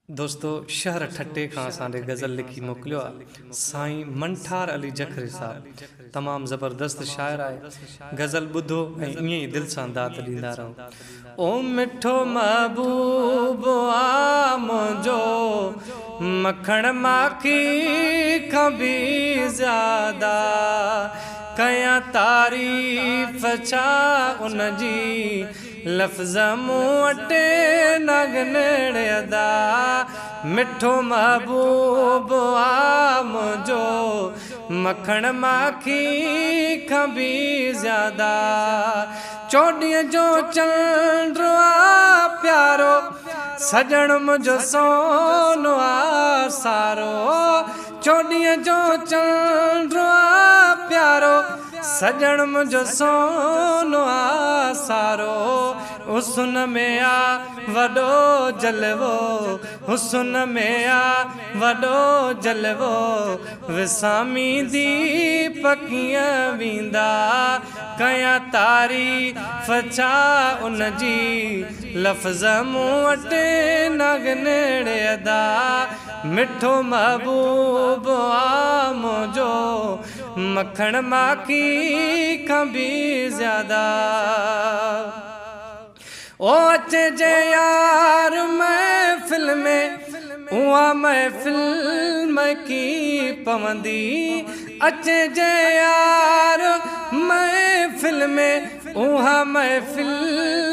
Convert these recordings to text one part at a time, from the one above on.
दोस्तों शहर ठट्टे खां असांजे गज़ल लिखी मोकिलियो आहे साईं मंठार अली जखरी साहब। तमामु ज़बरदस्त शाइर आहे। गज़ल ॿुधो ऐं ईअं ई दिलि सां दाद ॾींदा रहो। ओ मिठो महबूब आ मुंहिंजो मखण माखी खां बि ज़्यादा कयां तारीफ़ छा उन जी लफ़्ज़ मूं वटि नगनड़ अदा। मिठो महबूब आ मुंहिंजो मखण माखी खां बि ज़्यादा चोॾीअ जो चंड आ प्यारो सजण मुंहिंजो सोनो आ सारो। चोॾीअ जो चंड आ प्यारो सजण मुंहिंजो सोनो आ सारो। हुस्न में आ वॾो जलवो हुस्न में आ वॾो जलवो विसामी दीप कीअं वेंदा कयां तारीफ़ छा उन जी लफ़्ज़ मूं वटि नगनड़ अदा। मिठो महबूब आ मुंहिंजो मखण माखी खां बि ज़्यादा। ओ अचजे यार महफ़िल में उहा महफ़िल मकी पवंदी। अचजे यार महफ़िल में उहा महफ़िल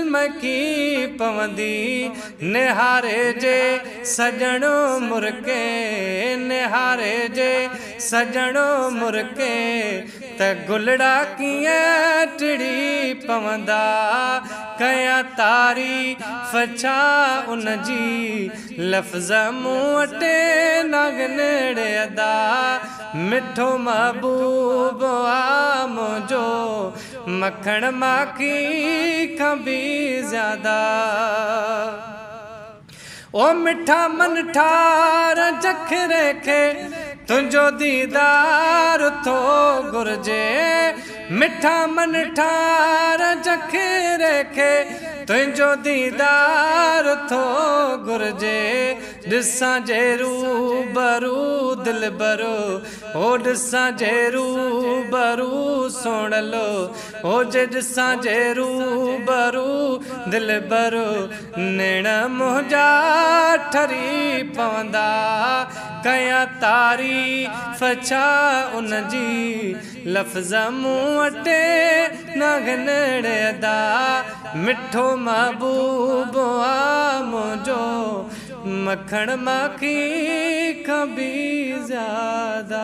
मकी पवंदी। निहारे जे सजणो मुर्के निहारे जे सजणो मुर्के त गुलड़ा कीअं टिड़ी पवंदा कयां तारीफ़ छा उन जी लफ़्ज़ मूं वटि नगनड़ अदा। मिठो महबूब आ मुंहिंजो मखण माखी खां बि ज़्यादा। ओ मिठा मन ठार जखरे खे तुंहिंजो दीदार थो घुर्जे। मिठा मन ठार जखरे खे तुंहिंजो दीदार थो घुर्जे। ॾिसां जे रूबरू दिलि भरो ओ ॾिसां जे रूबरू सोणलो ओ जे ॾिसां जे रूबरू दिलि भरो नेण मुंहिंजा ठरी पवंदा कयां तारीफ़ छा उन जी लफ़्ज़ मूं वटि नगनड़ अदा। मिठो महबूब आ मुंहिंजो मखण माखी खां बि ज़्यादा।